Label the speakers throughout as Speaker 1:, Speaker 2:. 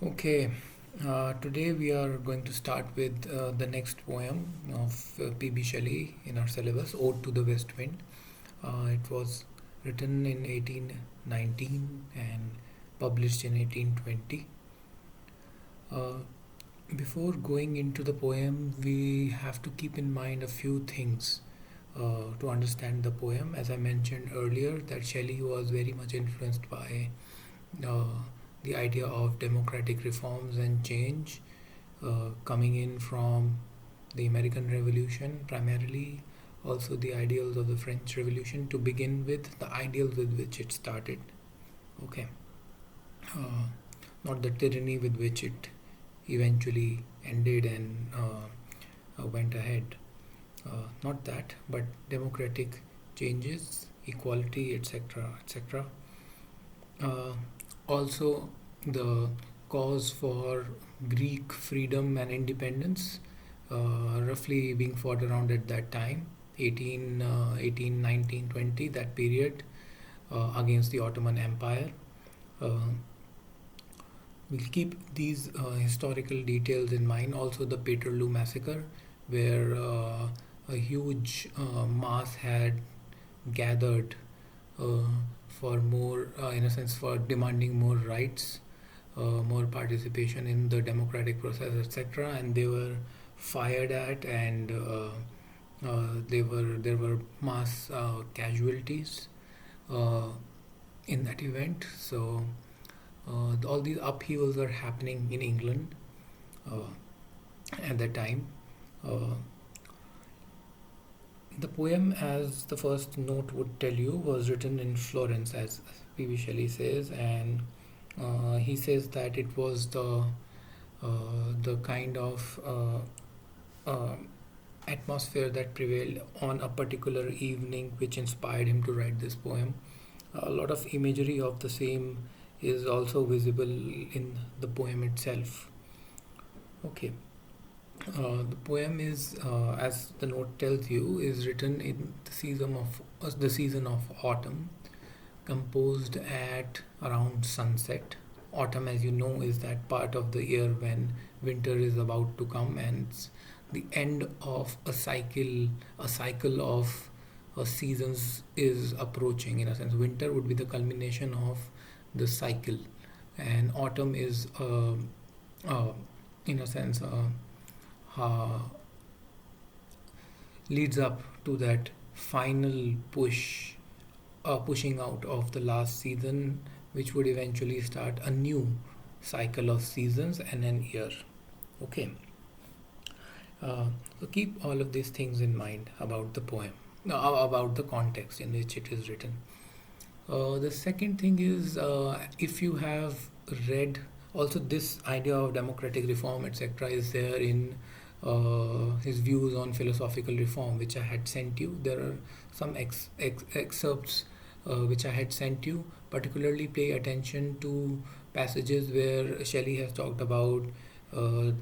Speaker 1: Okay, today we are going to start with the next poem of P.B. Shelley in our syllabus, Ode to the West Wind. It was written in 1819 and published in 1820. Uh, Before going into the poem, we have to keep in mind a few things to understand the poem. As I mentioned earlier, that Shelley was very much influenced by uh, the idea of democratic reforms and change coming in from the American Revolution primarily, also the ideals of the French Revolution to begin with, the ideals with which it started. Okay, uh, not the tyranny with which it eventually ended and went ahead. Not that, but democratic changes, equality, etc., etc. Uh, Also, the cause for Greek freedom and independence, roughly being fought around at that time, 18, 19, 20, that period, against the Ottoman Empire. Uh, we'll keep these historical details in mind. Also, the Peterloo massacre, where a huge mass had gathered uh, for more, in a sense, for demanding more rights, more participation in the democratic process, etc. And they were fired at, and there were mass casualties uh, in that event. So all these upheavals are happening in England uh, at that time. Uh, The poem, as the first note would tell you, was written in Florence, as P.B. Shelley says, and he says that it was the kind of uh, atmosphere that prevailed on a particular evening, which inspired him to write this poem. A lot of imagery of the same is also visible in the poem itself. Okay. The poem is, as the note tells you, is written in the season of autumn, composed at around sunset. Autumn, as you know, is that part of the year when winter is about to come, and it's the end of a cycle. A cycle of seasons is approaching. In a sense, winter would be the culmination of the cycle, and autumn is, uh, in a sense, uh, leads up to that final pushing out of the last season, which would eventually start a new cycle of seasons and an year. Okay, so keep all of these things in mind about the poem, about the context in which it is written. The second thing is, if you have read, also this idea of democratic reform, etc., is there in his views on philosophical reform, which I had sent you. There are some excerpts which I had sent you. Particularly, pay attention to passages where Shelley has talked about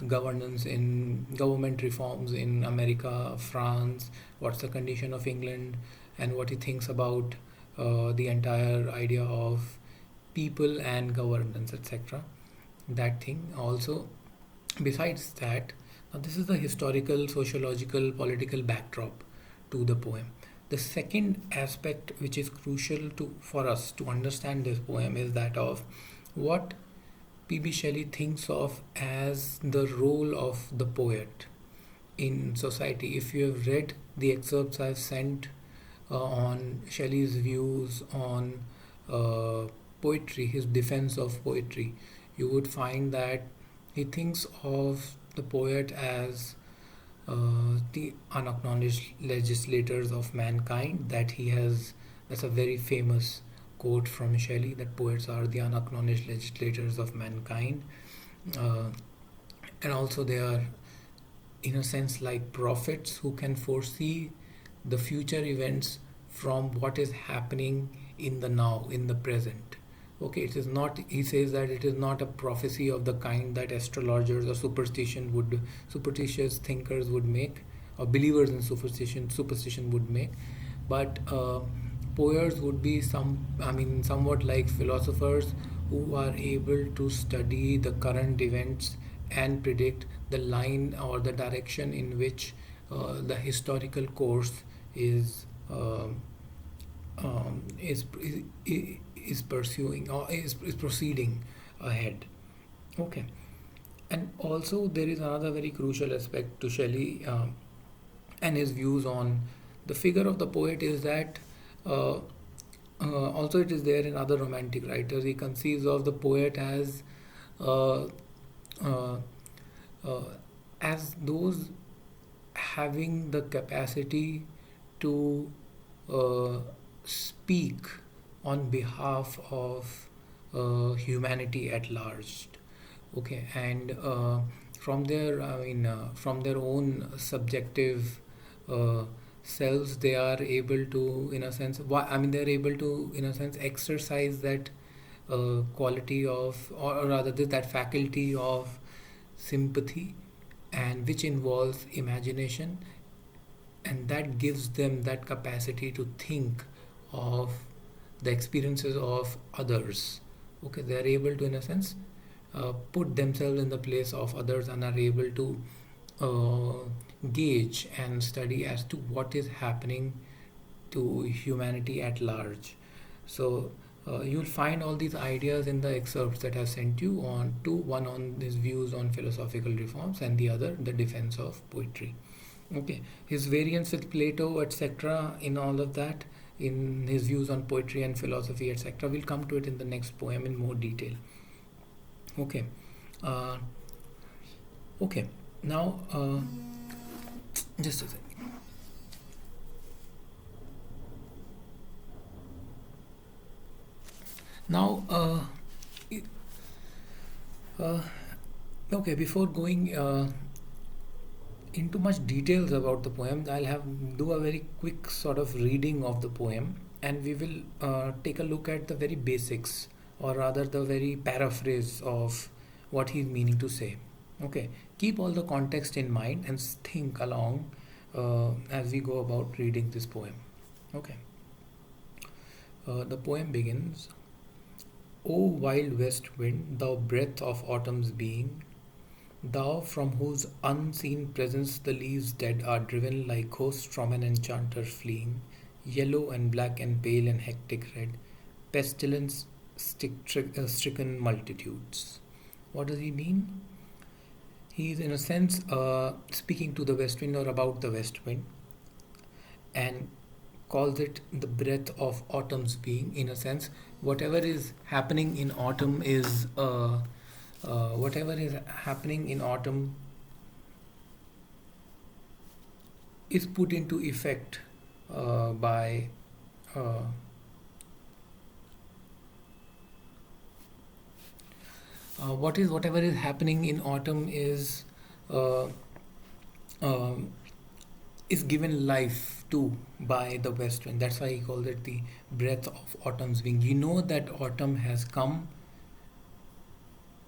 Speaker 1: governance in government reforms in America, France, what's the condition of England, and what he thinks about the entire idea of people and governance, etc. That thing also. Besides that, now this is the historical, sociological, political backdrop to the poem. The second aspect, which is crucial for us to understand this poem, is that of what P.B. Shelley thinks of as the role of the poet in society. If you have read the excerpts I've sent on Shelley's views on uh, poetry, his defense of poetry, you would find that he thinks of the poet as the unacknowledged legislators of mankind. That's a very famous quote from Shelley, that poets are the unacknowledged legislators of mankind. Uh, and also, they are, in a sense, like prophets who can foresee the future events from what is happening in the now, in the present. Okay, it is not, he says that it is not a prophecy of the kind that astrologers or superstitious thinkers would make, or believers in superstition would make, but poets would be somewhat like philosophers who are able to study the current events and predict the line or the direction in which the historical course is is is pursuing or is proceeding ahead. Okay, and also there is another very crucial aspect to Shelley and his views on the figure of the poet is that uh, also it is there in other romantic writers. He conceives of the poet uh, uh, uh, as those having the capacity to uh, speak on behalf of humanity at large. Okay, and from their, from their own subjective uh, selves, they are able to, in a sense, they are able to, in a sense, exercise that quality of, or rather, that faculty of sympathy, and which involves imagination, and that gives them that capacity to think of the experiences of others. Okay, they are able to, in a sense, put themselves in the place of others and are able to gauge and study as to what is happening to humanity at large. So you'll find all these ideas in the excerpts that I've sent you on to one on his views on philosophical reforms and the other the defense of poetry. Okay, his variants with Plato, etc., in all of that, in his views on poetry and philosophy, etc. We'll come to it in the next poem in more detail. Okay, uh, okay. Now, just a second. Now, uh, okay. Before going into much details about the poem, I'll have do a very quick sort of reading of the poem, and we will take a look at the very basics, or rather the very paraphrase of what he's meaning to say. Okay, keep all the context in mind and think along as we go about reading this poem. Okay, the poem begins. O wild west wind, thou breath of autumn's being, thou from whose unseen presence the leaves dead are driven like ghosts from an enchanter fleeing, yellow and black and pale and hectic red, pestilence stricken multitudes. What does he mean? He is, in a sense, speaking to the west wind or about the west wind, and calls it the breath of autumn's being. In a sense, whatever is happening in autumn is whatever is happening in autumn is put into effect by uh, whatever is happening in autumn uh, um, is given life to by the west wind. That's why he calls it the breath of autumn's being. You know that autumn has come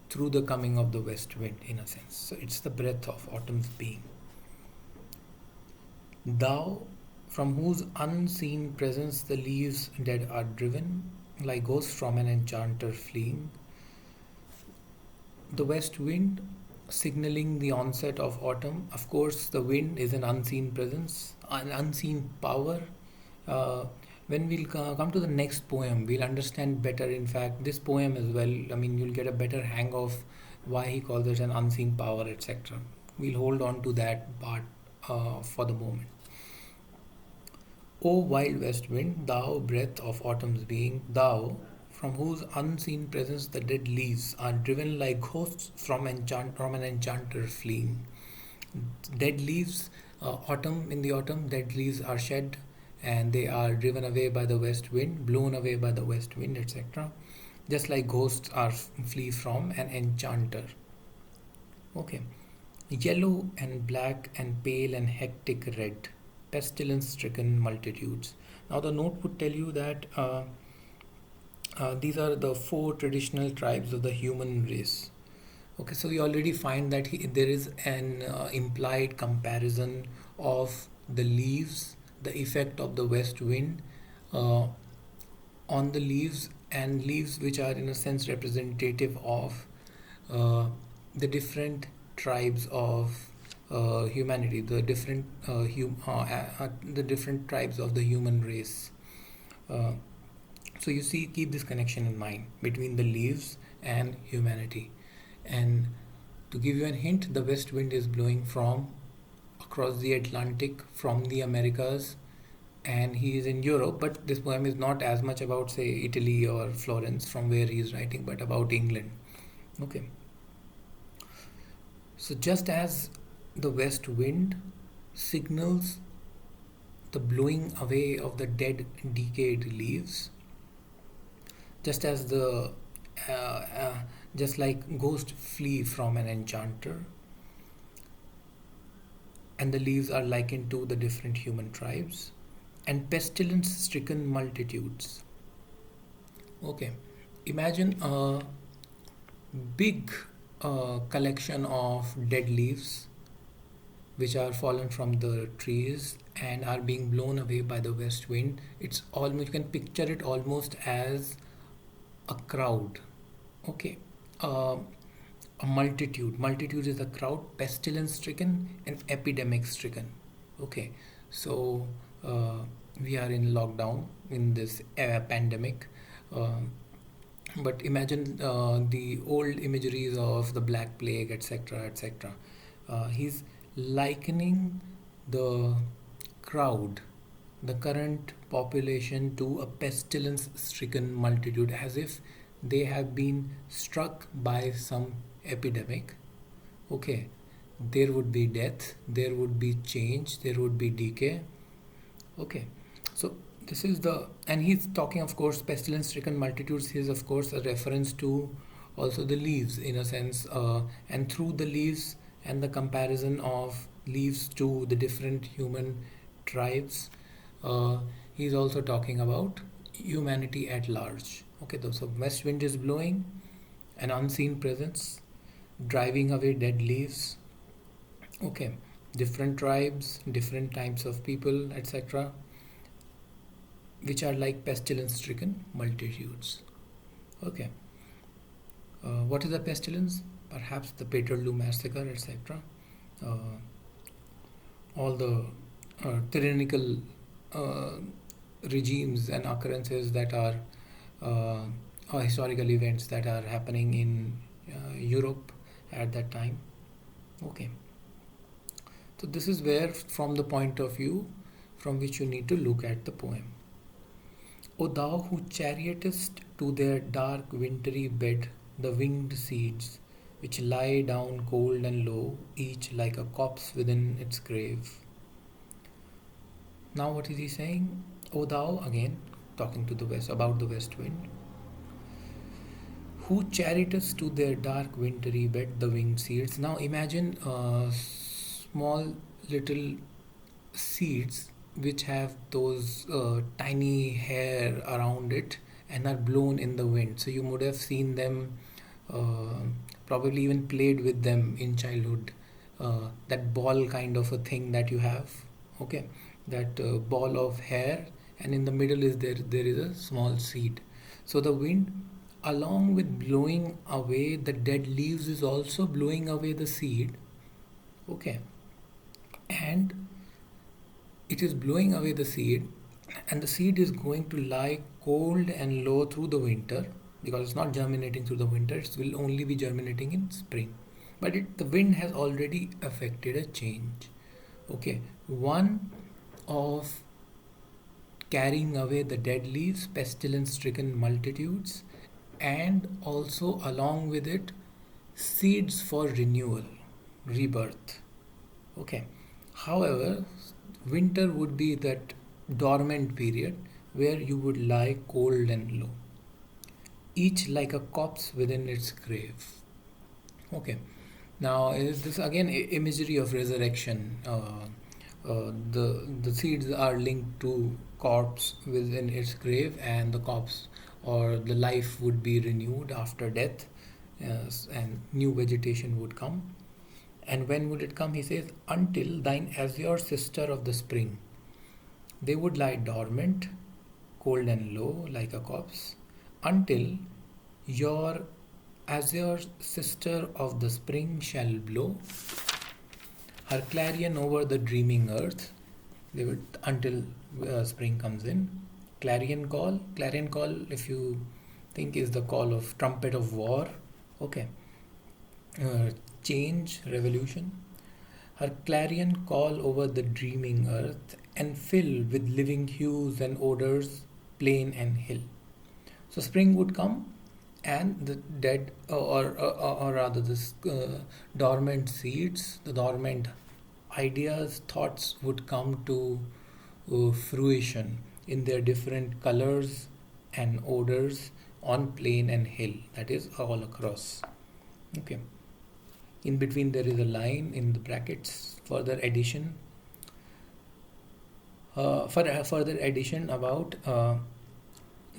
Speaker 1: through the coming of the west wind, in a sense. So it's the breath of autumn's being. Thou, from whose unseen presence the leaves dead are driven, like ghosts from an enchanter fleeing. The west wind signaling the onset of autumn. Of course, the wind is an unseen presence, an unseen power. Uh, when we'll come to the next poem, we'll understand better, in fact, this poem as well. I mean, you'll get a better hang of why he calls it an unseen power, etc. We'll hold on to that part for the moment. O wild west wind, thou breath of autumn's being, thou from whose unseen presence the dead leaves are driven like ghosts from an enchanter fleeing. Dead leaves, autumn in the autumn, dead leaves are shed, and they are driven away by the west wind, blown away by the west wind, etc. Just like ghosts are flee from an enchanter. Okay. Yellow and black and pale and hectic red, pestilence stricken multitudes. Now, the note would tell you that these are the four traditional tribes of the human race. Okay, so we already find that there is an implied comparison of the leaves, the effect of the west wind uh, on the leaves and leaves which are in a sense representative of uh, the different tribes of humanity, the the different tribes of the human race. Uh, so you see, keep this connection in mind between the leaves and humanity. And to give you a hint, the west wind is blowing from across the Atlantic, from the Americas, and he is in Europe. But this poem is not as much about, say, Italy or Florence, from where he is writing, but about England. Okay. So just as the west wind signals the blowing away of the dead, decayed leaves, just as the uh, uh, just like ghosts flee from an enchanter, and the leaves are likened to the different human tribes and pestilence stricken multitudes. Okay, imagine a big collection of dead leaves which are fallen from the trees and are being blown away by the west wind. It's almost, you can picture it almost as a crowd. Okay, uh, a multitude. Multitude is a crowd, pestilence stricken and epidemic stricken. Okay, so uh, we are in lockdown in this pandemic. Um but imagine the old imageries of the Black Plague, etc., etc. He's likening the crowd, the current population, to a pestilence stricken multitude, as if they have been struck by some epidemic. Okay, there would be death, there would be change, there would be decay. Okay, so this is the, and he's talking, of course, pestilence stricken multitudes. Is of course a reference to also the leaves in a sense, and through the leaves and the comparison of leaves to the different human tribes, uh, he's also talking about humanity at large. Okay, so west wind is blowing, an unseen presence, driving away dead leaves. Okay, different tribes, different types of people, etc., which are like pestilence stricken multitudes. Okay, what is a pestilence? Perhaps the Peterloo massacre, etc. Uh, all the tyrannical uh, regimes and occurrences that are uh, or historical events that are happening in Europe at that time. Okay, so this is where, from the point of view from which you need to look at the poem. O thou who chariotest to their dark wintry bed the winged seeds, which lie down cold and low, each like a corpse within its grave. Now what is he saying? O thou, again talking to the west, about the west wind, who chariotest to their dark wintry bed the winged seeds. Now imagine small little seeds which have those tiny hair around it and are blown in the wind. So you would have seen them, uh, probably even played with them in childhood. That ball kind of a thing that you have, okay, that ball of hair, and in the middle is there is a small seed. So the wind, along with blowing away the dead leaves, is also blowing away the seed. Okay, and it is blowing away the seed, and the seed is going to lie cold and low through the winter, because it's not germinating through the winter, it will only be germinating in spring. But the wind has already affected a change. Okay, one of carrying away the dead leaves, pestilence stricken multitudes, and also along with it, seeds for renewal, rebirth. Okay, however, winter would be that dormant period where you would lie cold and low, each like a corpse within its grave. Okay, now is this again imagery of resurrection? The seeds are linked to corpse within its grave, and the corpse or the life would be renewed after death, and new vegetation would come. And when would it come? He says, until thine azure sister of the spring. They would lie dormant, cold and low, like a corpse, until your azure sister of the spring shall blow her clarion over the dreaming earth. They would until spring comes in. Clarion call, if you think, is the call of trumpet of war. Okay, uh, change, revolution. Her clarion call over the dreaming earth and fill with living hues and odors plain and hill. So spring would come, and the dead, or rather, this dormant seeds, the dormant ideas, thoughts would come to fruition in their different colors and odors on plain and hill. That is all across. Okay. In between there is a line in the brackets. Further addition. For further addition about.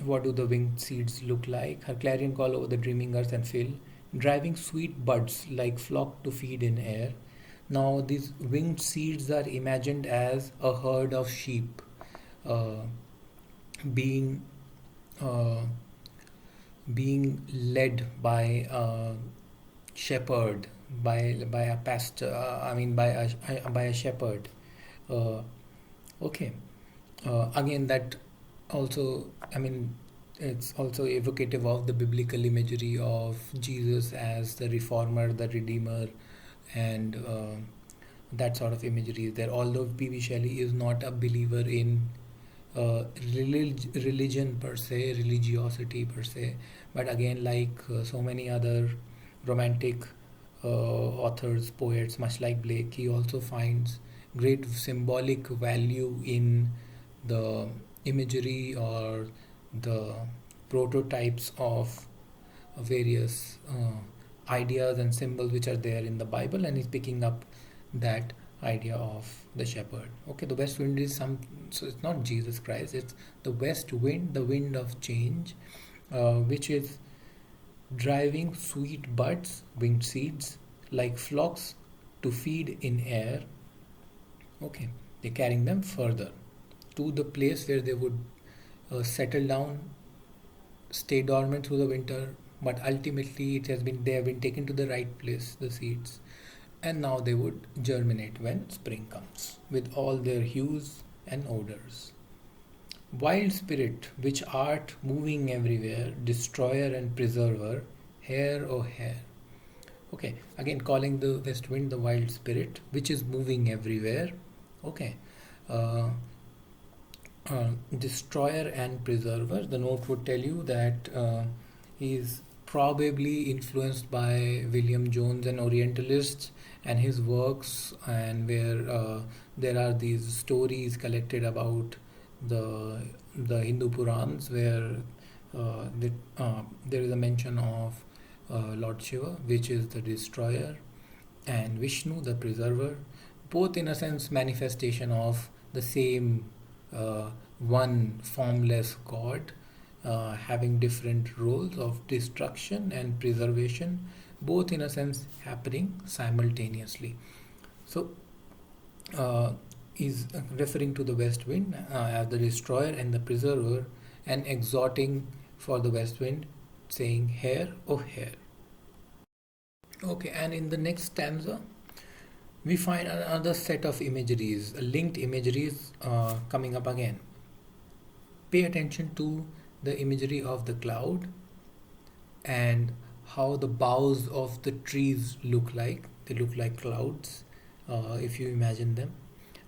Speaker 1: What do the winged seeds look like? Her clarion call over the dreaming earth and fill, driving sweet buds like flock to feed in air. Now, these winged seeds are imagined as a herd of sheep uh, being uh, being led by a shepherd, by a pastor. By a shepherd. Uh, okay. Again, that also, it's also evocative of the biblical imagery of Jesus as the reformer, the redeemer, and that sort of imagery is there. Although P.B. Shelley is not a believer in religion per se, religiosity per se, but again, like so many other romantic authors, poets, much like Blake, he also finds great symbolic value in the imagery or the prototypes of various ideas and symbols which are there in the Bible, and he's picking up that idea of the shepherd. Okay, the west wind is so it's not Jesus Christ, it's the west wind, the wind of change, which is driving sweet buds, winged seeds, like flocks to feed in air. Okay, they're carrying them further to the place where they would settle down, stay dormant through the winter, but ultimately they have been taken to the right place, the seeds, and now they would germinate when spring comes with all their hues and odors. Wild spirit, which art moving everywhere, destroyer and preserver, hair o hair. Okay, again calling the west wind the wild spirit, which is moving everywhere. Okay, uh, destroyer and preserver. The note would tell you that he is probably influenced by William Jones and Orientalists and his works, and where there are these stories collected about the Hindu Purans, where there is a mention of Lord Shiva, which is the destroyer, and Vishnu, the preserver, both in a sense manifestation of the same one formless God, having different roles of destruction and preservation, both in a sense happening simultaneously. So, is referring to the west wind as the destroyer and the preserver, and exhorting for the west wind, saying, "Hair, oh hair." Okay, and in the next stanza, we find another set of imageries, linked imageries coming up again. Pay attention to the imagery of the cloud and how the boughs of the trees look like. They look like clouds, if you imagine them.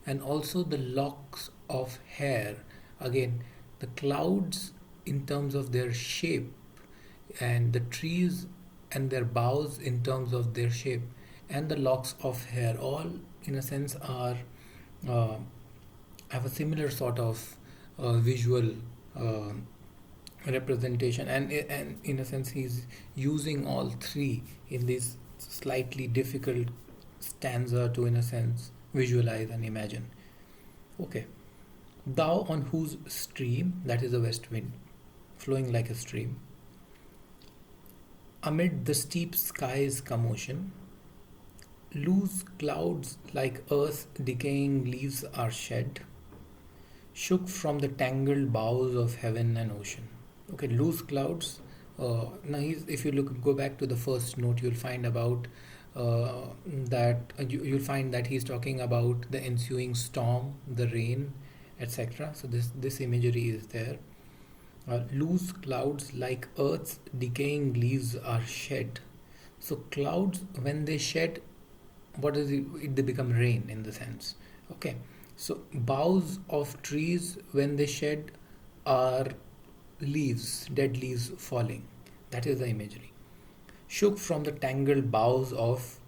Speaker 1: And also the locks of hair. Again, the clouds in terms of their shape, and the trees and their boughs in terms of their shape, and the locks of hair, all in a sense are uh, have a similar sort of visual uh, representation, and in a sense he's using all three in this slightly difficult stanza to, in a sense, visualize and imagine. Okay, thou on whose stream, that is the west wind, flowing like a stream, amid the steep sky's commotion, loose clouds like earth's decaying leaves are shed, shook from the tangled boughs of heaven and ocean. Okay, loose clouds. Now, if you go back to the first note, you'll find about you'll find that he's talking about the ensuing storm, the rain, etc. So this imagery is there. Loose clouds like Earth's decaying leaves are shed. So clouds, when they shed, what is it? They become rain in the sense. Okay. So boughs of trees, when they shed, are leaves, dead leaves falling. That is the imagery. Shook from the tangled boughs of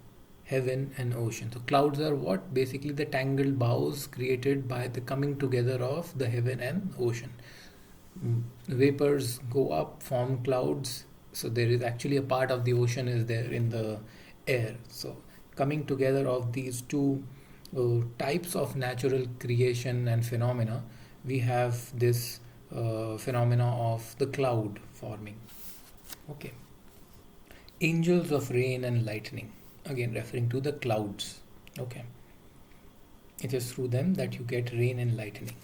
Speaker 1: heaven and ocean. So clouds are what? Basically the tangled boughs created by the coming together of the heaven and ocean. Vapors go up, form clouds. So there is actually a part of the ocean is there in the air. So coming together of these two types of natural creation and phenomena, we have this phenomena of the cloud forming. Okay. Angels of rain and lightning, again referring to the clouds. Okay. It is through them that you get rain and lightning.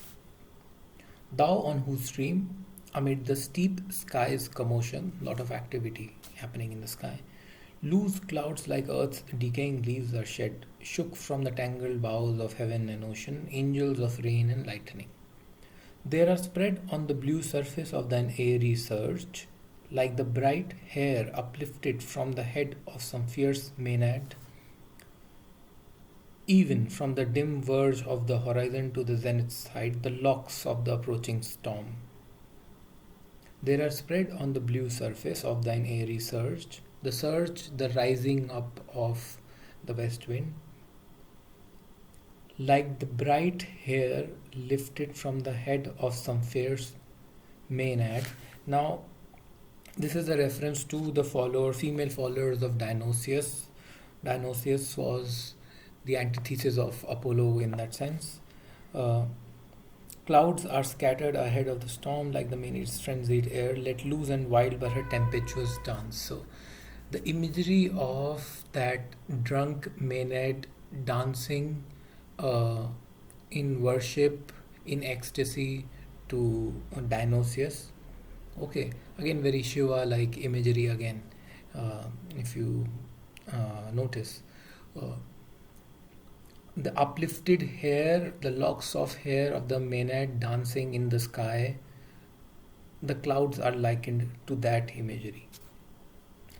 Speaker 1: Thou on whose stream, amid the steep sky's commotion, lot of activity happening in the sky, loose clouds like earth's decaying leaves are shed, shook from the tangled boughs of heaven and ocean, angels of rain and lightning. They are spread on the blue surface of thine airy surge, like the bright hair uplifted from the head of some fierce maenad, even from the dim verge of the horizon to the zenith's height, the locks of the approaching storm. They are spread on the blue surface of thine airy surge, the rising up of the west wind, like the bright hair lifted from the head of some fierce maenad. Now, this is a reference to the female followers of Dionysius. Dionysius was the antithesis of Apollo in that sense. Uh, Clouds are scattered ahead of the storm like the Maenads' frenzied air, let loose and wild by her tempestuous dance. So, the imagery of that drunk Maenad dancing uh, in worship, in ecstasy to Dionysius. Okay, again, very Shiva like imagery again, if you notice. Uh, the uplifted hair, the locks of hair of the Maenad dancing in the sky, the clouds are likened to that imagery.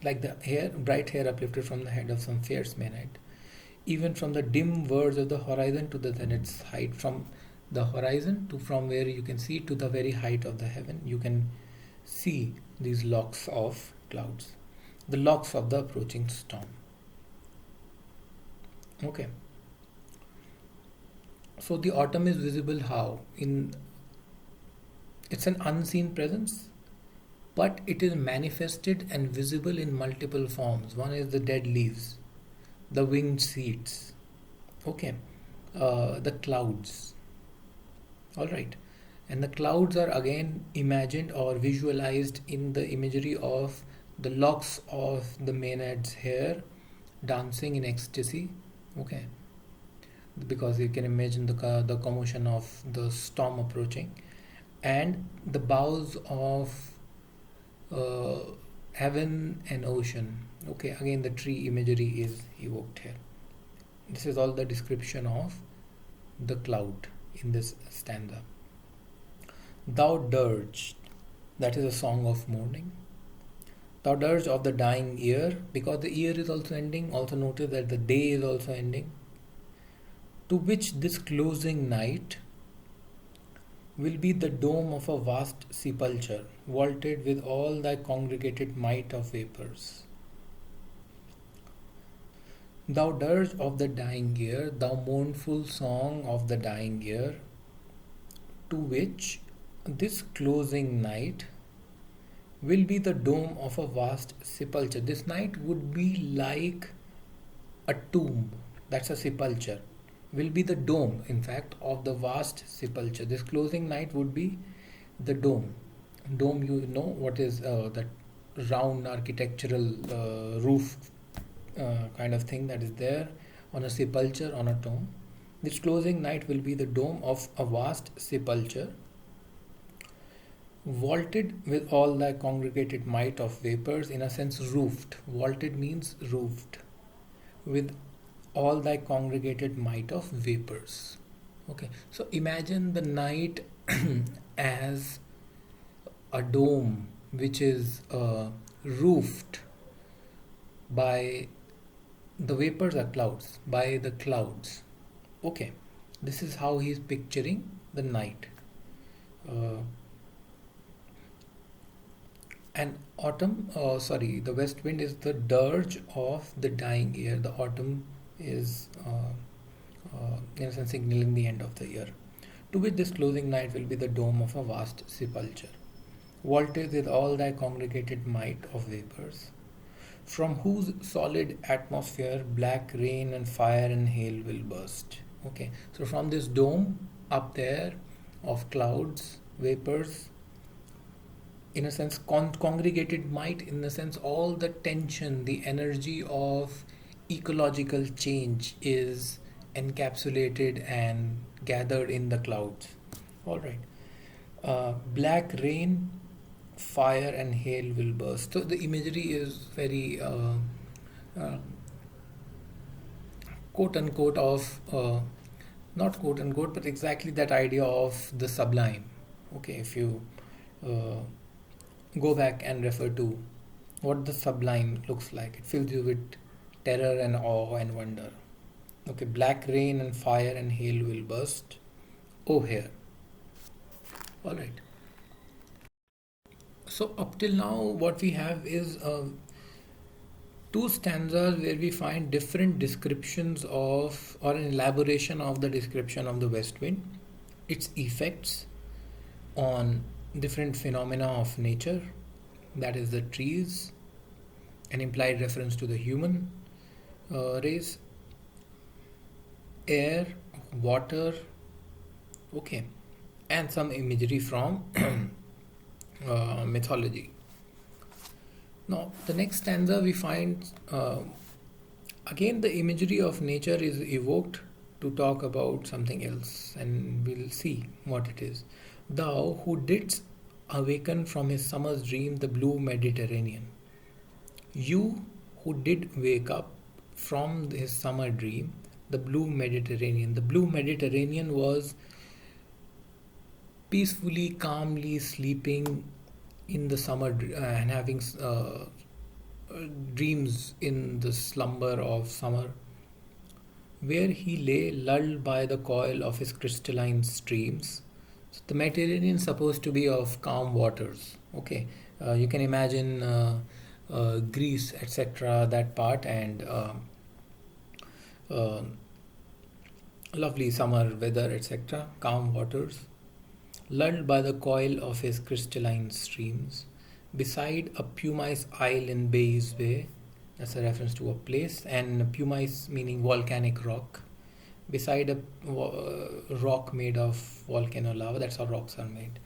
Speaker 1: Like the hair, bright hair uplifted from the head of some fierce Maenad, even from the dim verge of the horizon to the zenith's height, from the horizon to from where you can see to the very height of the heaven, you can see these locks of clouds, the locks of the approaching storm. Okay. So the autumn is visible how? It's an unseen presence, but it is manifested and visible in multiple forms. One is the dead leaves, the winged seeds, okay, the clouds. All right. And the clouds are again imagined or visualized in the imagery of the locks of the Maenad's hair dancing in ecstasy. Okay. Because you can imagine the commotion of the storm approaching, and the boughs of uh, heaven and ocean. Okay, again the tree imagery is evoked here. This is all the description of the cloud in this stanza. Thou dirge, that is a song of mourning. Thou dirge of the dying year, because the year is also ending. Also notice that the day is also ending. To which this closing night will be the dome of a vast sepulchre, vaulted with all thy congregated might of vapors. Thou dirge of the dying year, thou mournful song of the dying year, to which this closing night will be the dome of a vast sepulchre. This night would be like a tomb, that's a sepulchre, will be the dome, in fact, of the vast sepulchre. This closing night would be the dome. Dome, you know what is that round architectural roof kind of thing that is there on a sepulchre, on a tomb. This closing night will be the dome of a vast sepulchre, Vaulted with all thy congregated might of vapors, in a sense, roofed. Vaulted means roofed with all thy congregated might of vapors. Okay, so imagine the night as a dome which is roofed by the vapors are clouds, by the clouds. Okay, this is how he's picturing the night. Uh, and the west wind is the dirge of the dying year. The autumn is, in a sense, signaling the end of the year. To which this closing night will be the dome of a vast sepulchre, vaulted with all thy congregated might of vapors, from whose solid atmosphere black rain and fire and hail will burst. Okay, so from this dome up there of clouds, vapors, in a sense, congregated might, in the sense, all the tension, the energy of ecological change is encapsulated and gathered in the clouds. All right. Black rain, fire, and hail will burst. So the imagery is very uh, quote unquote of not quote unquote, but exactly that idea of the sublime. Okay, if you uh, go back and refer to what the sublime looks like, it fills you with terror and awe and wonder. Okay, black rain and fire and hail will burst. Oh, here. All right. So up till now, what we have is two stanzas where we find different descriptions of, or an elaboration of the description of the west wind, its effects on different phenomena of nature, that is the trees, an implied reference to the human race, air, water, okay, and some imagery from mythology. Now, the next stanza we find again the imagery of nature is evoked to talk about something else, and we'll see what it is. Thou who didst awaken from his summer's dream the blue Mediterranean. You who did wake up from his summer dream the blue Mediterranean. The blue Mediterranean was peacefully, calmly sleeping in the summer and having dreams in the slumber of summer, where he lay lulled by the coil of his crystalline streams. So the Mediterranean is supposed to be of calm waters. Okay, you can imagine Greece, etc., that part, and uh, lovely summer weather, etc., calm waters, lulled by the coil of his crystalline streams, beside a pumice isle in Bayes Bay. That's a reference to a place, and pumice meaning volcanic rock. Beside a rock made of volcano lava, that's how rocks are made.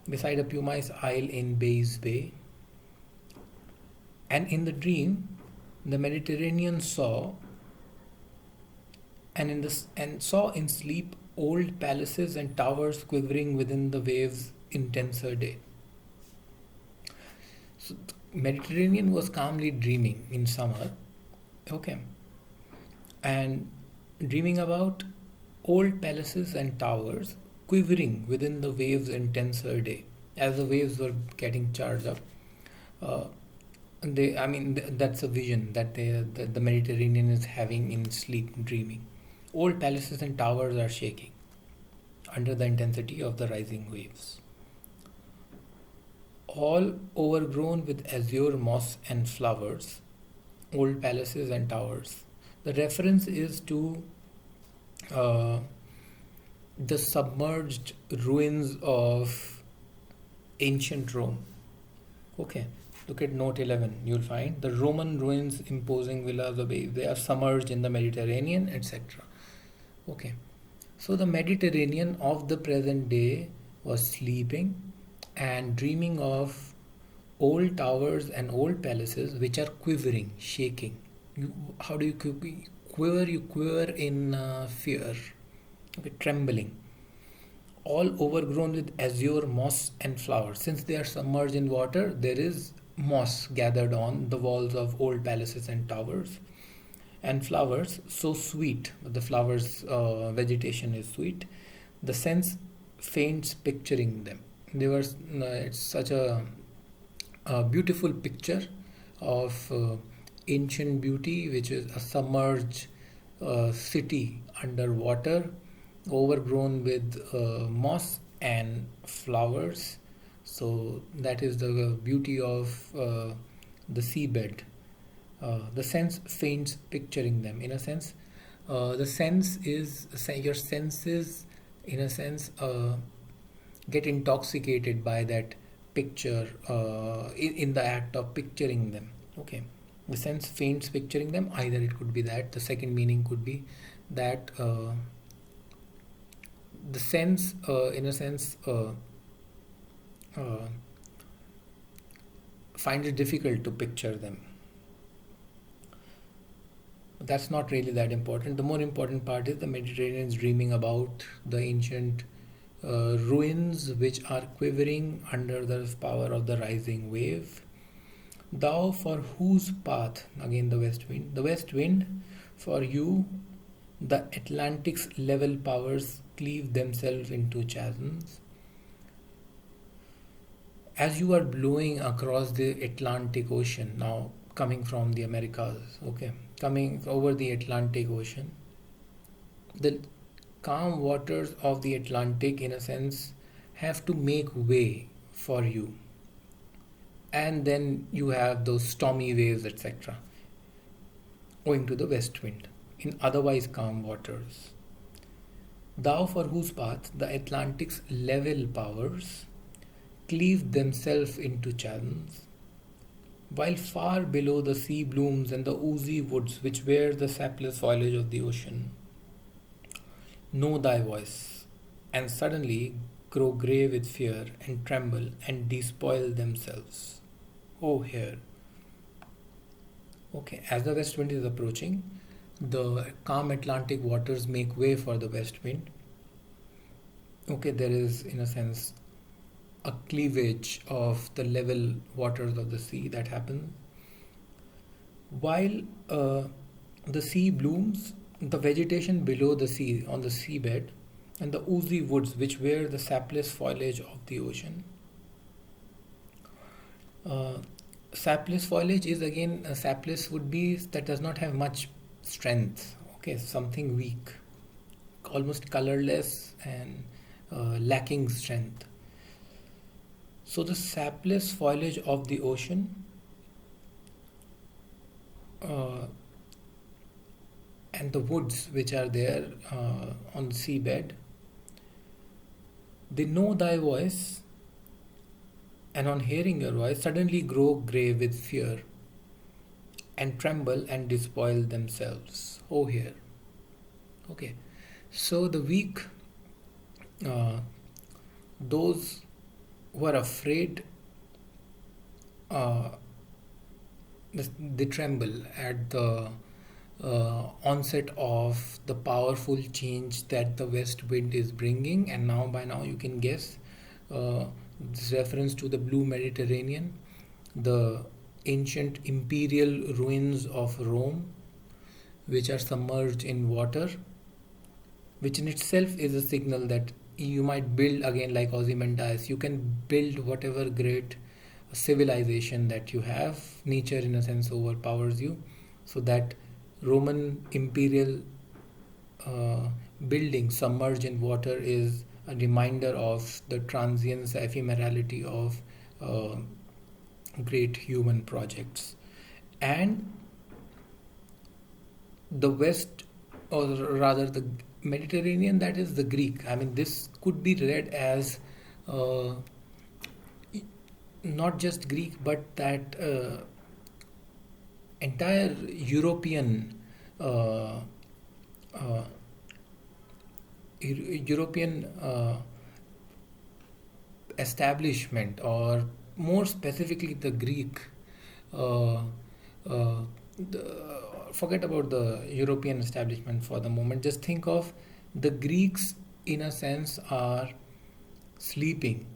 Speaker 1: Beside a pumice isle in Bayes Bay. And in the dream, the Mediterranean saw, and saw in sleep old palaces and towers quivering within the waves' intenser day. So the Mediterranean was calmly dreaming in summer, okay, and dreaming about old palaces and towers quivering within the waves' intenser day, as the waves were getting charged up. Uh, that's a vision that the Mediterranean is having in sleep, dreaming. Old palaces and towers are shaking under the intensity of the rising waves, all overgrown with azure moss and flowers, old palaces and towers. The reference is to uh, the submerged ruins of ancient Rome. Okay, look at note 11. You'll find the Roman ruins, imposing villas of they are submerged in the Mediterranean, etc. Okay, so the Mediterranean of the present day was sleeping and dreaming of old towers and old palaces which are quivering, shaking. How do you quiver? You quiver in fear, okay, trembling. all overgrown with azure, moss, and flowers. Since they are submerged in water, there is moss gathered on the walls of old palaces and towers, and flowers so sweet. The flowers, vegetation is sweet. The sense faints picturing them. It's such a beautiful picture of ancient beauty, which is a submerged city underwater, overgrown with moss and flowers. So that is the beauty of the seabed. The sense faints picturing them. In a sense, the sense is your senses, in a sense, get intoxicated by that picture in the act of picturing them. Okay, the sense faints picturing them. Either it could be that. The second meaning could be that the sense, in a sense, uh, finds it difficult to picture them. That's not really that important. The more important part is the Mediterranean is dreaming about the ancient ruins which are quivering under the power of the rising wave. Thou for whose path, again the west wind, for you the Atlantic's level powers cleave themselves into chasms. As you are blowing across the Atlantic Ocean, now coming from the Americas, okay, coming over the Atlantic Ocean, the calm waters of the Atlantic, in a sense, have to make way for you. And then you have those stormy waves, etc., owing to the west wind in otherwise calm waters. Thou for whose path the Atlantic's level powers cleave themselves into chasms, while far below the sea blooms and the oozy woods which wear the sapless foliage of the ocean know thy voice, and suddenly grow grey with fear and tremble and despoil themselves. Oh, here. Okay, as the west wind is approaching, the calm Atlantic waters make way for the west wind. Okay, there is, in a sense, a cleavage of the level waters of the sea that happens. While the sea blooms, the vegetation below the sea, on the seabed, and the oozy woods which wear the sapless foliage of the ocean. Uh, Sapless foliage is again, sapless would be that does not have much strength. Okay, something weak, almost colorless and lacking strength. So the sapless foliage of the ocean uh, and the woods which are there on the seabed, they know thy voice, and on hearing your voice suddenly grow grey with fear and tremble and despoil themselves. Oh, here. Okay. So the weak, uh, those who are afraid, uh, they tremble at the onset of the powerful change that the west wind is bringing. And now, by now, you can guess uh, this reference to the blue Mediterranean, the ancient imperial ruins of Rome, which are submerged in water, which in itself is a signal that you might build again, like Ozymandias. You can build whatever great civilization that you have. Nature, in a sense, overpowers you. So that Roman imperial uh, building submerged in water is a reminder of the transience, ephemerality of uh, great human projects. And the West, or rather the Mediterranean, that is the Greek. I mean, this could be read as uh, not just Greek, but that entire European uh, uh, European establishment, or more specifically the Greek. Uh, uh, Forget about the European establishment for the moment. Just think of the Greeks, in a sense, are sleeping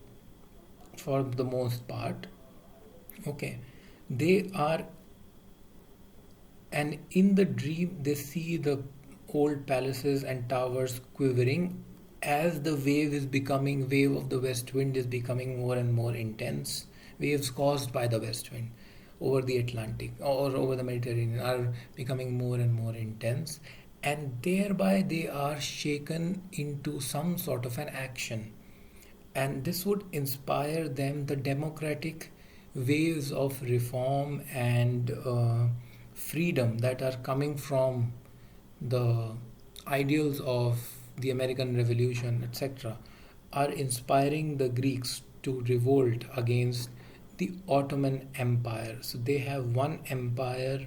Speaker 1: for the most part. Okay, they are, and in the dream they see the old palaces and towers quivering as the wave of the west wind is becoming more and more intense. Waves caused by the west wind over the Atlantic or over the Mediterranean are becoming more and more intense, and thereby they are shaken into some sort of an action, and this would inspire them the democratic waves of reform and freedom that are coming from the ideals of the American Revolution, etc., are inspiring the Greeks to revolt against the Ottoman Empire. So they have one empire,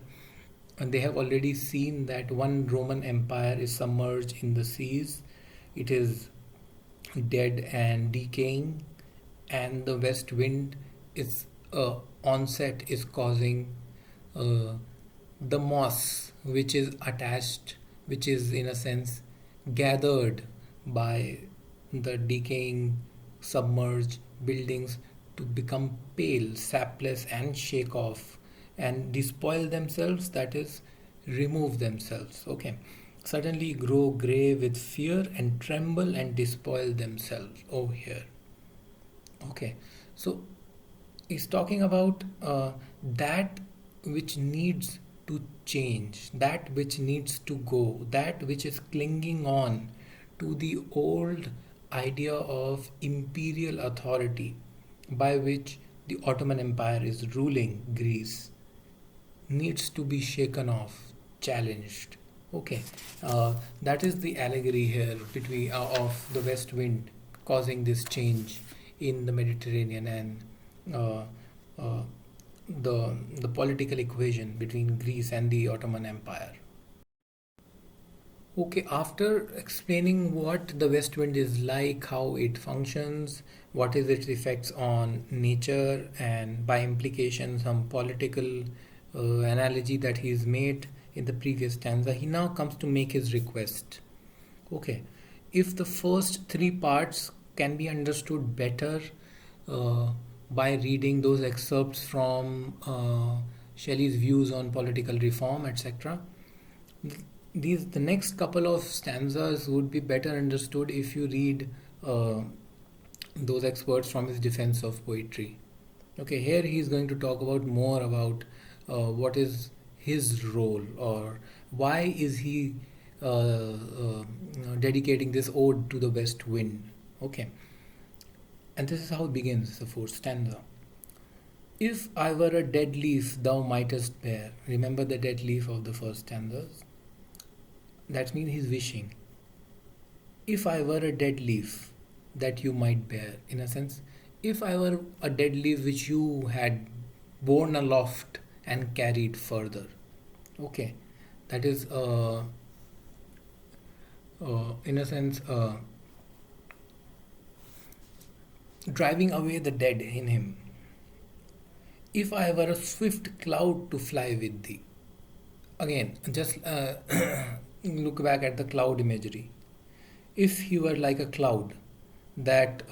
Speaker 1: and they have already seen that one Roman Empire is submerged in the seas. It is dead and decaying, and the west wind is onset is causing uh, the moss which is attached, which is in a sense gathered by the decaying submerged buildings, to become pale, sapless, and shake off and despoil themselves, that is, remove themselves. Okay, suddenly grow grey with fear and tremble and despoil themselves over here. Okay, so he's talking about that which needs to change, that which needs to go, that which is clinging on to the old idea of imperial authority by which the Ottoman Empire is ruling Greece, needs to be shaken off, challenged. Okay, that is the allegory here between of the west wind causing this change in the Mediterranean, and uh, uh, the political equation between Greece and the Ottoman Empire. Okay, after explaining what the west wind is like, how it functions, what is its effects on nature, and by implication some political analogy that he's made in the previous stanza, he now comes to make his request. Okay, if the first three parts can be understood better uh, by reading those excerpts from Shelley's views on political reform, etc., these the next couple of stanzas would be better understood if you read uh, those experts from his defense of poetry. Okay, here he is going to talk about more about what is his role, or why is he dedicating this ode to the west wind. Okay, and this is how it begins the fourth stanza. If I were a dead leaf thou mightest bear. Remember the dead leaf of the first stanzas? That means he's wishing. If I were a dead leaf that you might bear, in a sense, if I were a dead leaf which you had borne aloft and carried further. Okay, that is, in a sense, driving away the dead in him. If I were a swift cloud to fly with thee. Again, just look back at the cloud imagery. If he were like a cloud that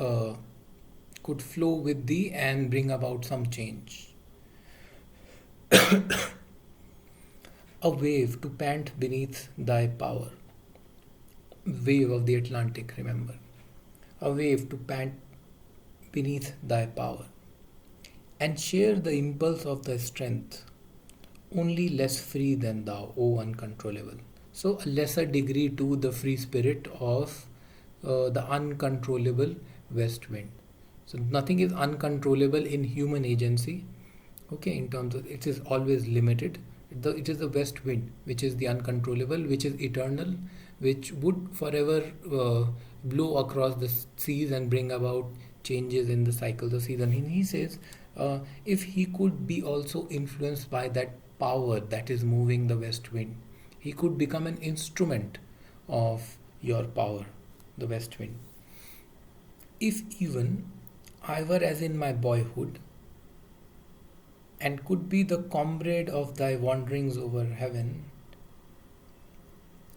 Speaker 1: could flow with thee and bring about some change. A wave to pant beneath thy power. Wave of the Atlantic, remember. A wave to pant beneath thy power. And share the impulse of thy strength, only less free than thou, O uncontrollable. So, a lesser degree to the free spirit of the uncontrollable west wind. So, nothing is uncontrollable in human agency. Okay, in terms of it is always limited. It is the west wind which is the uncontrollable, which is eternal, which would forever blow across the seas and bring about changes in the cycle of the season. And he says, if he could be also influenced by that power that is moving the west wind, he could become an instrument of your power, the west wind. If even I were as in my boyhood, and could be the comrade of thy wanderings over heaven.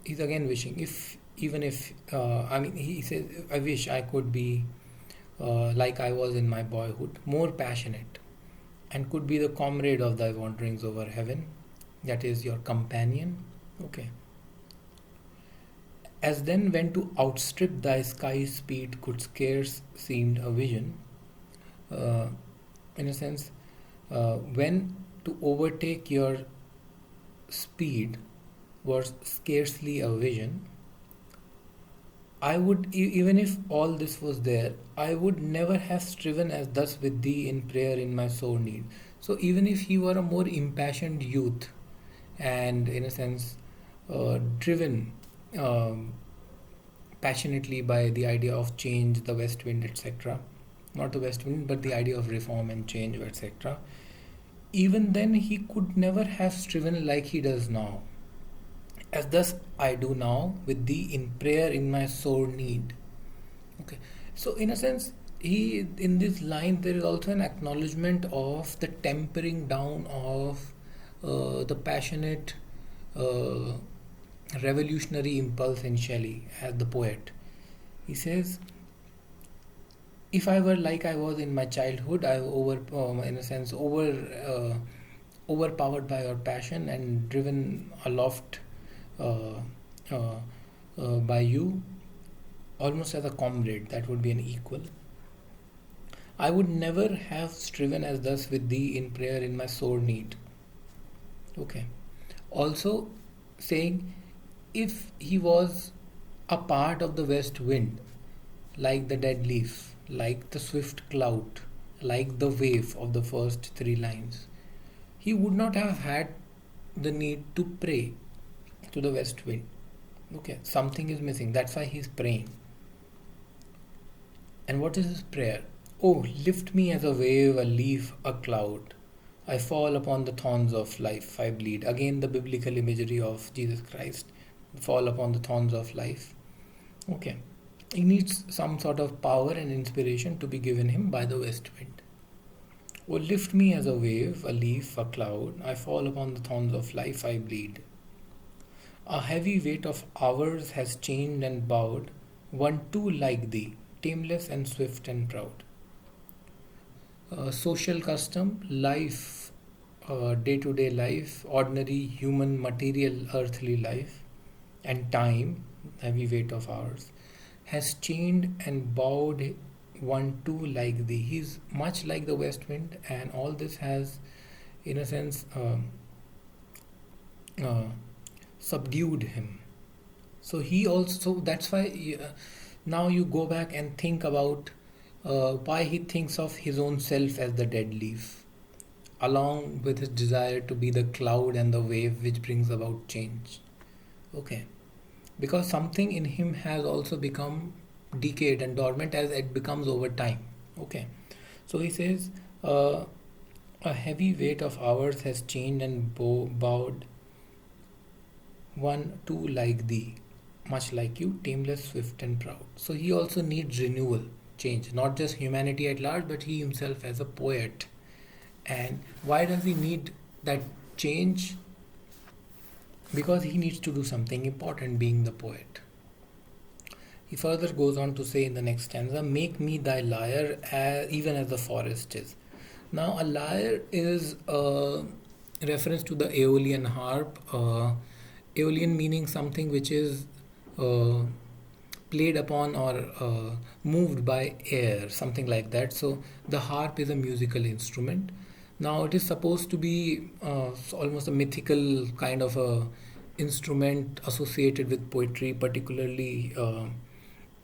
Speaker 1: He's again wishing, if even if I mean, he says, I wish I could be like I was in my boyhood, more passionate, and could be the comrade of thy wanderings over heaven, that is your companion. Okay. As then when to outstrip thy sky's speed could scarce seemed a vision, uh, in a sense, when to overtake your speed was scarcely a vision, I would, even if all this was there, I would never have striven as thus with thee in prayer in my sore need. So, even if he were a more impassioned youth and, in a sense, driven um, passionately by the idea of change, the West Wind, etc., not the West Wind, but the idea of reform and change, etc., even then he could never have striven like he does now. As thus I do now with thee in prayer in my sore need. Okay. So in a sense, he in this line there is also an acknowledgement of the tempering down of the passionate uh, revolutionary impulse in Shelley as the poet. He says, if I were like I was in my childhood, I in a sense, overpowered by your passion and driven aloft uh, uh, by you, almost as a comrade, that would be an equal. I would never have striven as thus with thee in prayer in my sore need. Okay. Also, saying, if he was a part of the west wind, like the dead leaf, like the swift cloud, like the wave of the first three lines, he would not have had the need to pray to the west wind. Okay, something is missing. That's why he's praying. And what is his prayer? Oh, lift me as a wave, a leaf, a cloud. I fall upon the thorns of life, I bleed. Again, the biblical imagery of Jesus Christ. Fall upon the thorns of life. Okay. He needs some sort of power and inspiration to be given him by the west wind. Oh, lift me as a wave, a leaf, a cloud. I fall upon the thorns of life, I bleed. A heavy weight of hours has chained and bowed one too like thee, tameless and swift and proud. Social custom, life, day to day life, ordinary human material earthly life, and time, heavy weight of hours, has chained and bowed one too like thee. He's much like the west wind, and all this has, in a sense, uh, subdued him. So he also, that's why now you go back and think about why he thinks of his own self as the dead leaf, along with his desire to be the cloud and the wave which brings about change. Okay. Because something in him has also become decayed and dormant as it becomes over time. Okay. So he says, a heavy weight of hours has chained and bowed one too like thee, much like you, tameless, swift, and proud. So he also needs renewal, change, not just humanity at large, but he himself as a poet. And why does he need that change? Because he needs to do something important, being the poet. He further goes on to say in the next stanza, make me thy lyre even as the forest is. Now, a lyre is a reference to the Aeolian harp. Aeolian meaning something which is uh, played upon or moved by air, something like that. So, the harp is a musical instrument. Now, it is supposed to be almost a mythical kind of a instrument associated with poetry, particularly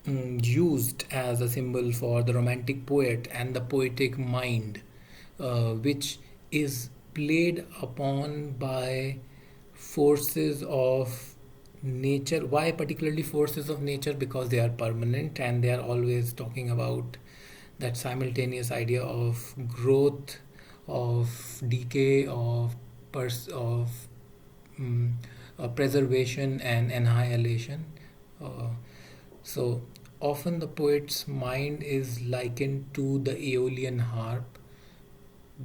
Speaker 1: used as a symbol for the romantic poet and the poetic mind, which is played upon by forces of nature. Why particularly forces of nature? Because they are permanent and they are always talking about that simultaneous idea of growth, of decay, of mm, preservation and annihilation. Uh, so often the poet's mind is likened to the Aeolian harp,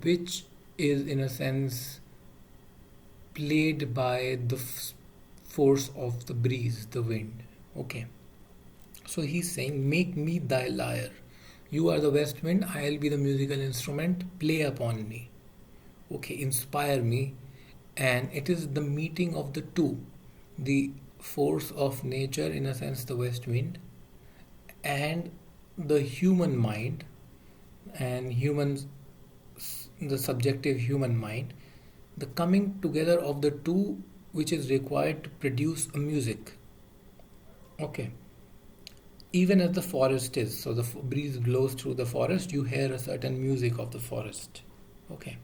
Speaker 1: which is in a sense played by the force of the breeze, the wind. Okay. So he's saying, make me thy lyre. You are the west wind, I'll be the musical instrument, play upon me. Okay, inspire me. And it is the meeting of the two, the force of nature, in a sense, the west wind, and the human mind, and humans, the subjective human mind, the coming together of the two, which is required to produce a music. Okay, even as the forest is, so the breeze blows through the forest, you hear a certain music of the forest. Okay,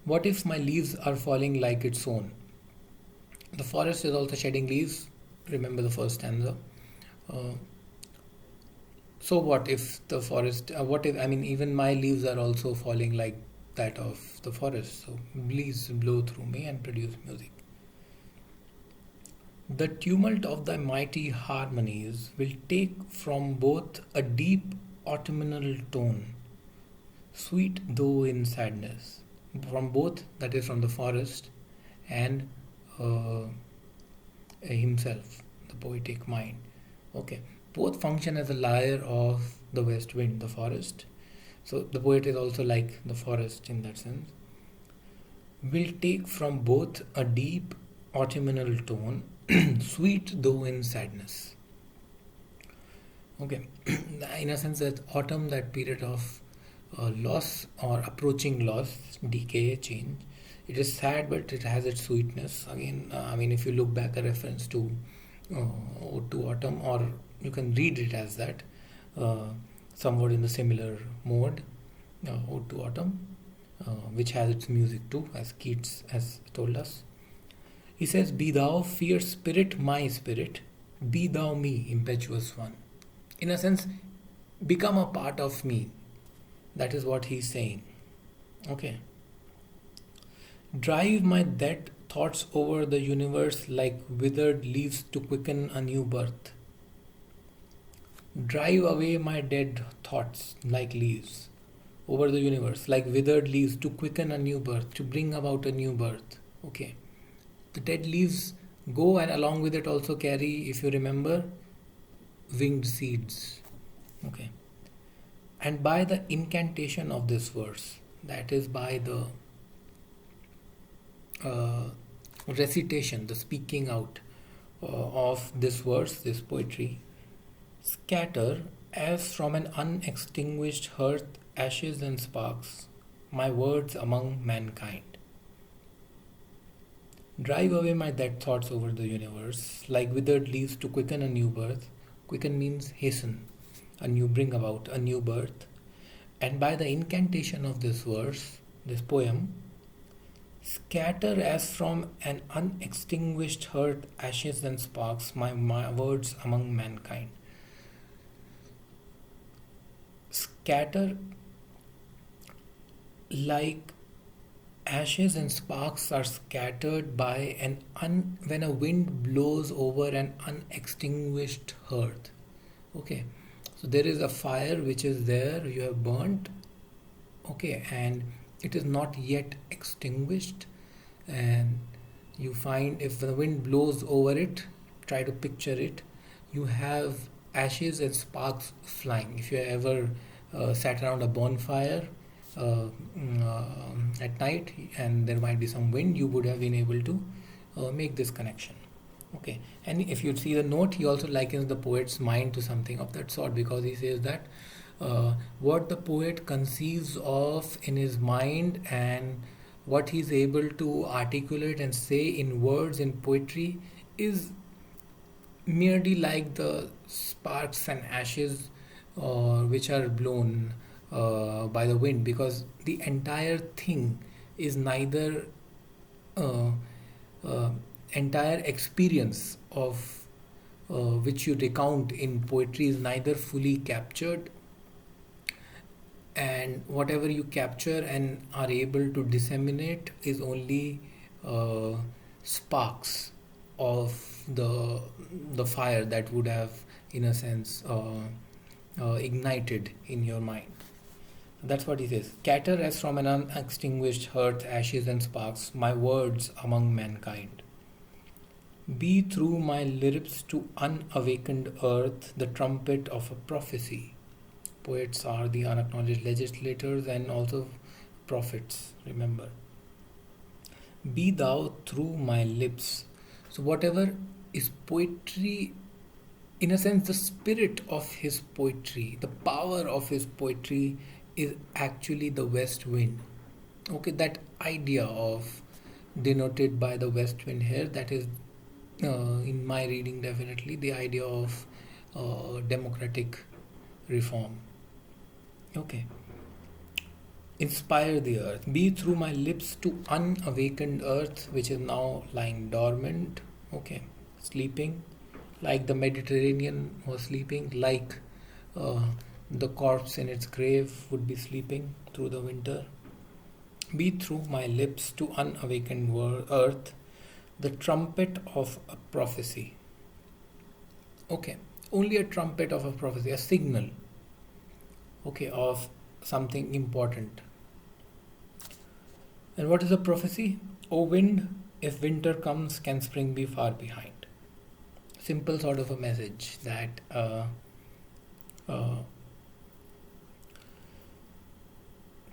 Speaker 1: what if my leaves are falling like its own? The forest is also shedding leaves. Remember the first stanza. uh, so what if the forest, what if, I mean, even my leaves are also falling like that of the forest, so please blow through me and produce music. The tumult of thy mighty harmonies will take from both a deep autumnal tone, sweet though in sadness. From both, that is from the forest and uh, himself, the poetic mind. Okay, both function as a layer of the west wind, the forest. So the poet is also like the forest in that sense. Will take from both a deep autumnal tone, sweet though in sadness. Okay, in a sense, that autumn, that period of loss or approaching loss, decay, change, it is sad, but it has its sweetness. Again, I mean, if you look back, a reference to autumn, or you can read it as that, uh, somewhat in the similar mode, Ode to Autumn, which has its music too, as Keats has told us. He says, "Be thou, fierce spirit, my spirit, be thou me, impetuous one." In a sense, become a part of me. That is what he's saying. Okay. Drive my dead thoughts over the universe like withered leaves to quicken a new birth. Drive away my dead thoughts like leaves over the universe, like withered leaves to quicken a new birth, to bring about a new birth. Okay. The dead leaves go, and along with it also carry, if you remember, winged seeds. Okay. And by the incantation of this verse, that is by the uh, recitation, the speaking out of this verse, this poetry, scatter as from an unextinguished hearth ashes and sparks, my words among mankind. Drive away my dead thoughts over the universe, like withered leaves to quicken a new birth. Quicken means hasten, a new, bring about a new birth. And by the incantation of this verse, this poem, scatter as from an unextinguished hearth ashes and sparks, my words among mankind. Scatter like ashes and sparks are scattered by when a wind blows over an unextinguished hearth. Okay, so there is a fire which is there, you have burnt. Okay, and it is not yet extinguished, and you find, if the wind blows over it, try to picture it, you have ashes and sparks flying. If you ever sat around a bonfire at night and there might be some wind, you would have been able to make this connection. Okay, and if you see the note, he also likens the poet's mind to something of that sort, because he says that what the poet conceives of in his mind and what he's able to articulate and say in words in poetry is merely like the sparks and ashes which are blown by the wind, because the entire thing is neither uh, uh, entire experience of which you recount in poetry is neither fully captured, and whatever you capture and are able to disseminate is only uh, sparks of the fire that would have, in a sense, ignited in your mind. That's what he says. Scatter as from an unextinguished hearth ashes and sparks, my words among mankind. Be through my lips to unawakened earth the trumpet of a prophecy. Poets are the unacknowledged legislators and also prophets, remember. Be thou through my lips. So, whatever is poetry, in a sense, the spirit of his poetry, the power of his poetry is actually the west wind. Okay, that idea of denoted by the west wind here, that is in my reading definitely the idea of democratic reform. Okay. Inspire the earth. Be through my lips to unawakened earth, which is now lying dormant, okay, sleeping, like the Mediterranean was sleeping, like uh, the corpse in its grave would be sleeping through the winter. Be through my lips to unawakened earth, the trumpet of a prophecy. Okay, only a trumpet of a prophecy, a signal, okay, of something important. And what is a prophecy? O wind, if winter comes, can spring be far behind? Simple sort of a message that uh,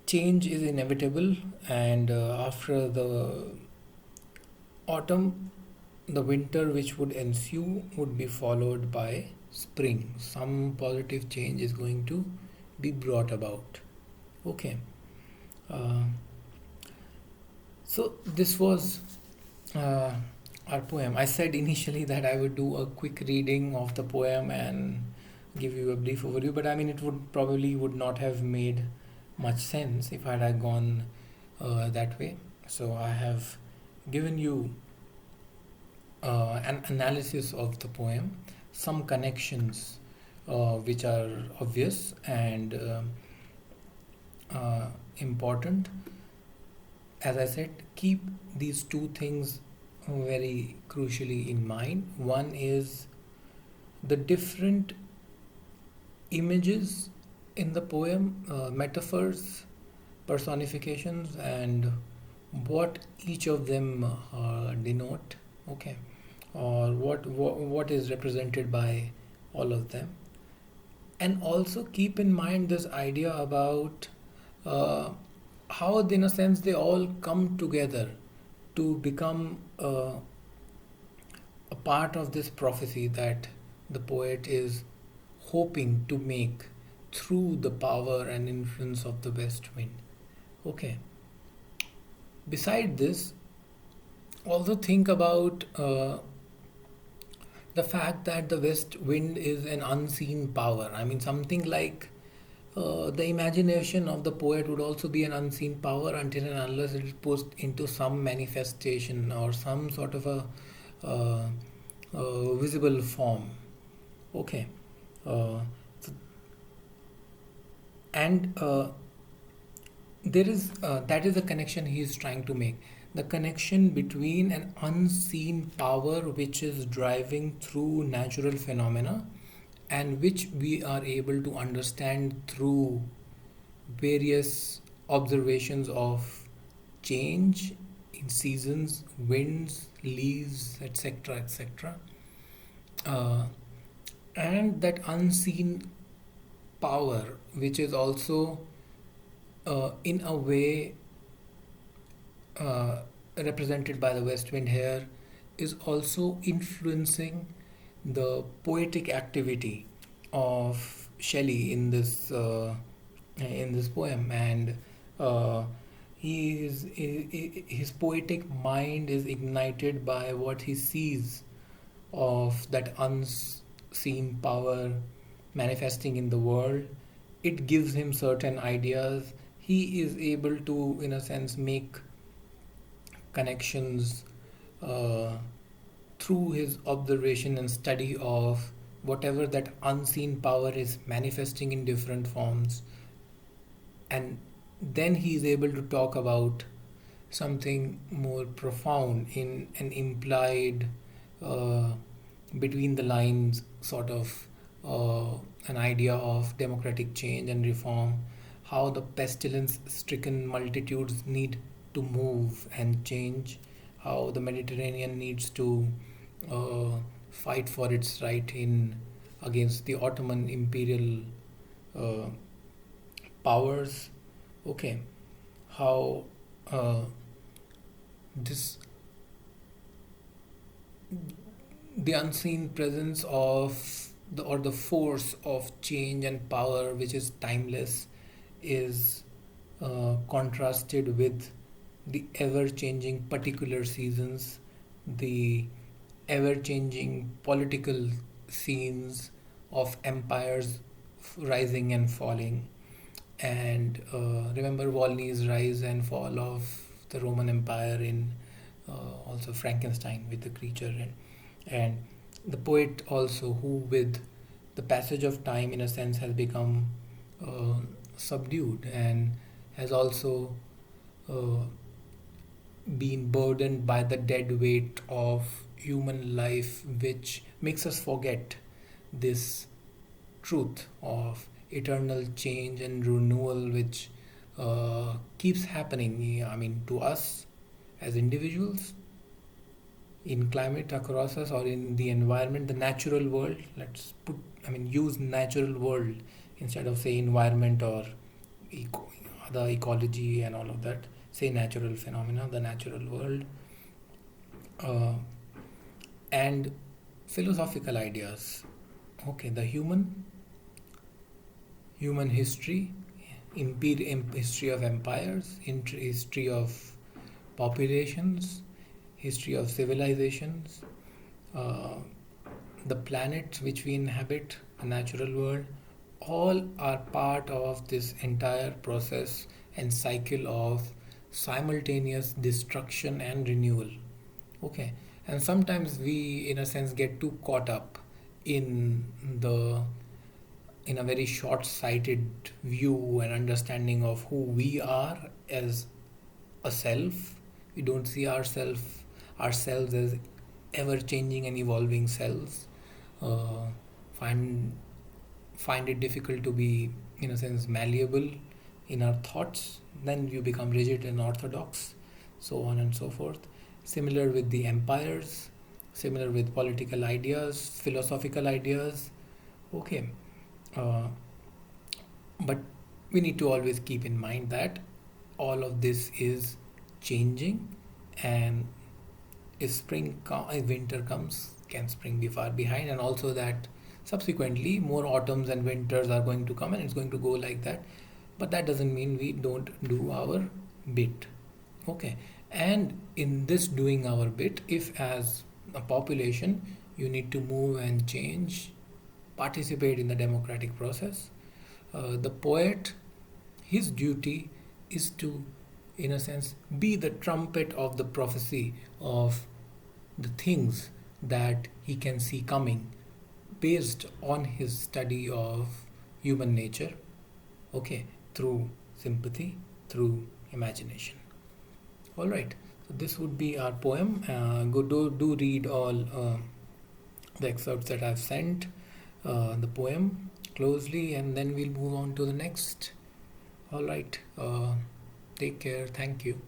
Speaker 1: change is inevitable, and after the autumn, the winter which would ensue would be followed by spring. Some positive change is going to be brought about. Okay. Uh, so this was uh, our poem. I said initially that I would do a quick reading of the poem and give you a brief overview, but I mean it would probably would not have made much sense if I had gone that way. So I have given you an analysis of the poem, some connections which are obvious and important. As I said, keep these two things very crucially in mind. One is the different images in the poem, metaphors, personifications, and what each of them denote. Okay, or what is represented by all of them, and also keep in mind this idea about uh, how, in a sense, they all come together to become a part of this prophecy that the poet is hoping to make through the power and influence of the west wind. Okay. Beside this, also think about the fact that the west wind is an unseen power. I mean, something like the imagination of the poet would also be an unseen power until and unless it is put into some manifestation or some sort of a visible form. Okay. So, and there is that is the connection he is trying to make, the connection between an unseen power which is driving through natural phenomena and which we are able to understand through various observations of change in seasons, winds, leaves, etc., etc. uh, and that unseen power which is also in a way uh, represented by the west wind here is also influencing the poetic activity of Shelley in this poem, and uh, his poetic mind is ignited by what he sees of that unseen power manifesting in the world. It gives him certain ideas. He is able to, in a sense, make connections uh, through his observation and study of whatever that unseen power is manifesting in different forms. And then he is able to talk about something more profound in an implied, uh, between the lines sort of an idea of democratic change and reform, how the pestilence stricken multitudes need to move and change, how the Mediterranean needs to uh, fight for its right in against the Ottoman imperial uh, powers. Okay, how this the unseen presence of the force of change and power, which is timeless, is contrasted with the ever-changing particular seasons, the ever-changing political scenes of empires rising and falling. And remember Volney's rise and fall of the Roman Empire in also Frankenstein with the creature, and the poet also, who with the passage of time in a sense has become uh, subdued and has also uh, been burdened by the dead weight of human life, which makes us forget this truth of eternal change and renewal, which keeps happening. I mean, to us as individuals, in climate across us, or in the environment, the natural world. Let's put, I mean, use natural world instead of say environment or eco, the ecology and all of that. Say natural phenomena, the natural world, uh, and philosophical ideas. Okay, the human history, history of empires, history of populations, history of civilizations, uh, the planets which we inhabit, the natural world, all are part of this entire process and cycle of simultaneous destruction and renewal. Okay, and sometimes we, in a sense, get too caught up in the in a very short-sighted view and understanding of who we are as a self. We don't see ourselves as ever changing and evolving selves. Uh, find find it difficult to be, in a sense, malleable in our thoughts. Then you become rigid and orthodox, so on and so forth. Similar with the empires, similar with political ideas, philosophical ideas. Okay, uh, but we need to always keep in mind that all of this is changing, and if winter comes, can spring be far behind, and also that subsequently more autumns and winters are going to come, and it's going to go like that. But that doesn't mean we don't do our bit. Okay, and in this doing our bit, if as a population you need to move and change, participate in the democratic process, the poet, his duty is to, in a sense, be the trumpet of the prophecy of the things that he can see coming based on his study of human nature. Okay, through sympathy, through imagination. All right, so this would be our poem. Do read all the excerpts that I've sent, the poem closely, and then we'll move on to the next. All right, take care. Thank you.